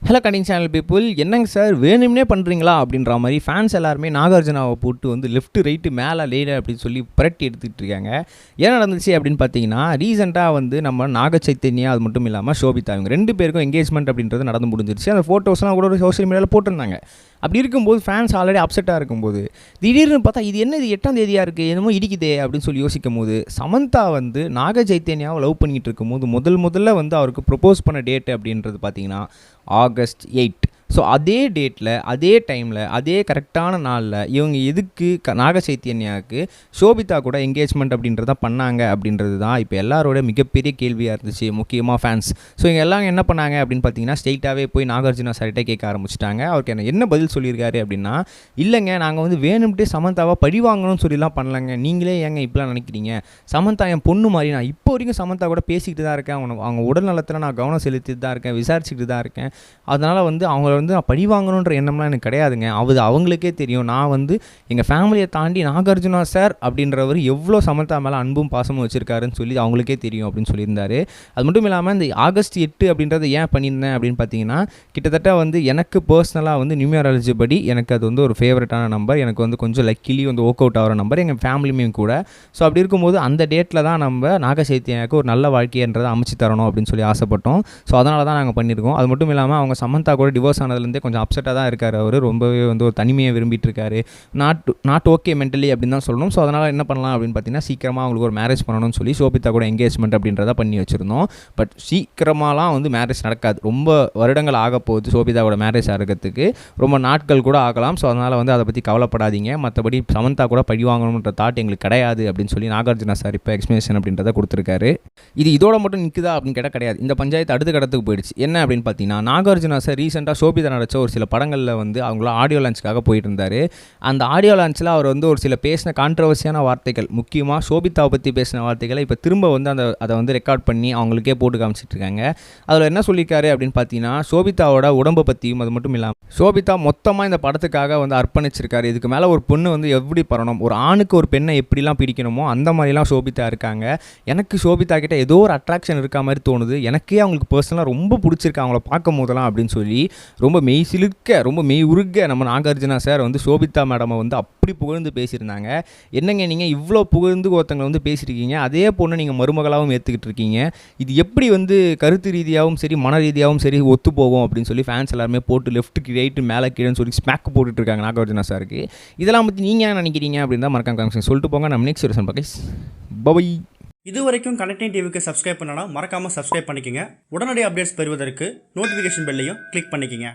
Hello cutting channel people, என்னங்க sir வேணும்னே பண்ணுறீங்களா அப்படின்ற மாதிரி ஃபேன்ஸ் எல்லாருமே நாகார்ஜுனாவை போட்டு வந்து லெஃப்ட் ரைட்டு மேலே லேடு அப்படின்னு சொல்லி புரட்டி எடுத்துகிட்டு இருக்காங்க. என்ன நடந்துச்சு அப்படின்னு பார்த்தீங்கன்னா, ரீசெண்டாக வந்து நம்ம நாக சைத்தன்யா அது மட்டும் இல்லாமல் ஷோபிதா இவங்க 2 பேருக்கும் என்கேஜ்மெண்ட் அப்படின்றது நடந்து முடிஞ்சிருச்சு. அந்த ஃபோட்டோஸ்லாம் கூட ஒரு சோஷியல் மீடியாவில் போட்டிருந்தாங்க. அப்படி இருக்கும்போது ஃபேன்ஸ் ஆல்ரெடி அப்செட்டாக இருக்கும்போது திடீர்னு பார்த்தா இது என்ன, இது 8ஆம் தேதியாக இருக்குது, என்னமோ இடிக்குதே அப்படின்னு சொல்லி யோசிக்கும் போது சமந்தா வந்து நாக சைத்தன்யாவை லவ் பண்ணிகிட்டு இருக்கும்போது முதல்ல வந்து அவருக்கு ப்ரொப்போஸ் பண்ண டேட்டு அப்படின்றது பார்த்தீங்கன்னா August 8. ஸோ அதே டேட்டில் அதே டைமில் அதே கரெக்டான நாளில் இவங்க எதுக்கு நாக சைத்தன்யாவுக்கு ஷோபிதா கூட என்கேஜ்மெண்ட் அப்படின்றத பண்ணாங்க அப்படின்றது தான் இப்போ எல்லாரோட மிகப்பெரிய கேள்வியாக இருந்துச்சு, முக்கியமாக ஃபேன்ஸ். ஸோ இங்கே எல்லாம் என்ன பண்ணாங்க அப்படின்னு பார்த்தீங்கன்னா, ஸ்ட்ரெயிட்டாகவே போய் நாகார்ஜுனா சார்கிட்ட கேட்க ஆரம்பிச்சிட்டாங்க. அவருக்கு என்ன பதில் சொல்லியிருக்காரு அப்படின்னா, இல்லைங்க நாங்கள் வந்து வேணும்ட்டே சமந்தாவை பழி வாங்கணும்னு சொல்லிலாம் பண்ணலங்க, நீங்களே ஏங்க இப்படிலாம் நினைக்கிறீங்க, சமந்தா என் பொண்ணு மாதிரி, நான் இப்போ வரைக்கும் சமந்தா கூட பேசிக்கிட்டு தான் இருக்கேன், அவங்க உடல் நலத்தில் நான் கவனம் செலுத்திட்டு தான் இருக்கேன், விசாரிச்சுக்கிட்டு தான் இருக்கேன், அதனால் வந்து அவங்க வந்து நான் பழி வாங்கணுன்ற எண்ணம்லாம் எனக்கு கிடையாதுங்க, அவங்களுக்கே தெரியும் நான் வந்து எங்கள் ஃபேமிலியை தாண்டி நாகார்ஜுனா சார் அப்படின்றவர் எவ்வளோ சமந்தா மேலே அன்பும் பாசமும் வச்சுருக்காருன்னு சொல்லி அவங்களுக்கே தெரியும் அப்படின்னு சொல்லியிருந்தாரு. அது மட்டும் இல்லாமல் இந்த August 8 அப்படின்றத ஏன் பண்ணியிருந்தேன் அப்படின்னு பார்த்தீங்கன்னா, கிட்டத்தட்ட வந்து எனக்கு பர்சனலாக வந்து நியூமராலஜி படி எனக்கு அது வந்து ஒரு ஃபேவரட்டான நம்பர், எனக்கு வந்து கொஞ்சம் லக்கிலி வந்து ஒர்க் அவுட் ஆகிற நம்பர், எங்கள் ஃபேமிலியுமே கூட. ஸோ அப்படி இருக்கும்போது அந்த டேட்டில் தான் நம்ம நாக சைத்தன்யாவுக்கு ஒரு நல்ல வாழ்க்கைன்றதை அமைச்சு தரணும் அப்படின்னு சொல்லி ஆசைப்பட்டோம். ஸோ அதனால தான் நாங்கள் பண்ணியிருக்கோம். அது மட்டும் இல்லாமல் அவங்க சமந்தா கூட டிவோர்ஸ் ஆனதுலேருந்தே கொஞ்சம் அப்செட்டாக தான் இருக்கார். அவர் ரொம்பவே வந்து ஒரு தனிமையை விரும்பிட்டு இருக்காரு, நாட் ஓகே மென்டலி அப்படின்னு தான் சொல்லணும். ஸோ அதனால் என்ன பண்ணலாம் அப்படின்னு பார்த்தீங்கன்னா, சீக்கிரமாக அவங்களுக்கு ஒரு மேரேஜ் பண்ணணும்னு சொல்லி ஷோபிதா கூட என்கேஜ்மெண்ட் அப்படின்றத பண்ணி வச்சுருந்தோம். பட் சீக்கிரமாலாம் வந்து மேரேஜ் நடக்காது, ரொம்ப வருடங்கள் ஆக போகுது ஷோபிதாவோட மேரேஜ் ஆகிறதுக்கு, ரொம்ப நாட்கள் கூட ஆகலாம். ஸோ அதனால் வந்து அதை பற்றி கவலைப்படாதீங்க, மற்றபடி சமந்தா கூட பழி வாங்கணுன்ற தாட் எங்களுக்கு கிடையாது அப்படின்னு சொல்லி நாகார்ஜுனா சார் இப்போ எக்ஸ்பிளேஷன் அப்படின்றத கொடுத்துருக்காரு. இதோட மட்டும் நிற்குதா அப்படின்னு கேட்டால் கிடையாது. இந்த பஞ்சாயத்து அடுத்த கடத்துக்கு போயிடுச்சு. என்ன அப்படின்னு பார்த்தீங்கன்னா, நாகார்ஜுனா சார் ரீசெண்டாக ஷோபிதா நடித்த ஒரு சில படங்களில் வந்து அவங்கள ஆடியோ லான்ச்சுக்காக போயிட்டு இருந்தார். அந்த ஆடியோ லான்ச்சில் அவர் வந்து ஒரு சில பேசின கான்ட்ரவர்சியான வார்த்தைகள், முக்கியமாக ஷோபிதாவை பற்றி பேசின வார்த்தைகளை இப்போ திரும்ப வந்து அதை வந்து ரெக்கார்ட் பண்ணி அவங்களுக்கே போட்டு காமிச்சிட்ருக்காங்க. அதில் என்ன சொல்லியிருக்காரு அப்படின்னு பார்த்தீங்கன்னா, ஷோபிதாவோட உடம்பை பற்றியும் அது மட்டும் இல்லாமல் ஷோபிதா மொத்தமாக இந்த படத்துக்காக வந்து அர்ப்பணிச்சிருக்காரு, இதுக்கு மேலே ஒரு பொண்ணு வந்து எப்படி படணும், ஒரு ஆணுக்கு ஒரு பெண்ணை எப்படிலாம் பிடிக்கணுமோ அந்த மாதிரிலாம் ஷோபிதா இருக்காங்க, எனக்கு ஷோபிதா கிட்ட ஏதோ ஒரு அட்ராக்ஷன் இருக்க மாதிரி தோணுது, எனக்கே அவங்களுக்கு பர்சனலாக ரொம்ப பிடிச்சிருக்கு அவங்கள பார்க்கும் போதெல்லாம் அப்படின்னு சொல்லி ரொம்ப மெய் சிலுக்க ரொம்ப மெய் உருக நம்ம நாகார்ஜுனா சார் வந்து ஷோபிதா மேடமை வந்து அப்படி புகழ்ந்து பேசியிருந்தாங்க. என்னங்க நீங்கள் இவ்வளோ புகழ்ந்து ஒருத்தங்களை வந்து பேசியிருக்கீங்க, அதே பொண்ணை நீங்கள் மருமகளாகவும் ஏற்றுக்கிட்டு இருக்கீங்க, இது எப்படி வந்து கருத்து ரீதியாகவும் சரி மன ரீதியாகவும் சரி ஒத்து போகும் அப்படின்னு சொல்லி ஃபேன்ஸ் எல்லாருமே போட்டு லெஃப்ட்டுக்கு ரைட்டு மேலே கீழேன்னு சொல்லி ஸ்மேக் போட்டுட்ருக்காங்க நாகார்ஜுனா சாருக்கு. இதெல்லாம் பற்றி நீங்கள் என்ன நினைக்கிறீங்க அப்படின்னு தான் மறக்காம சொல்லிட்டு போங்க. நம்ம நெக்ஸ்ட் வருஷன் பாக்கேஸ் பை. இது வரைக்கும் கனெக்டிங் டிவிக்கு சப்ஸ்கிரைப் பண்ணனா மறக்காமல் சப்ஸ்கிரைப் பண்ணிக்கங்க. உடனடி அப்டேட்ஸ் பெறுவதற்கு நோட்டிஃபிகேஷன் பெல்லையும் கிளிக் பண்ணிக்கங்க.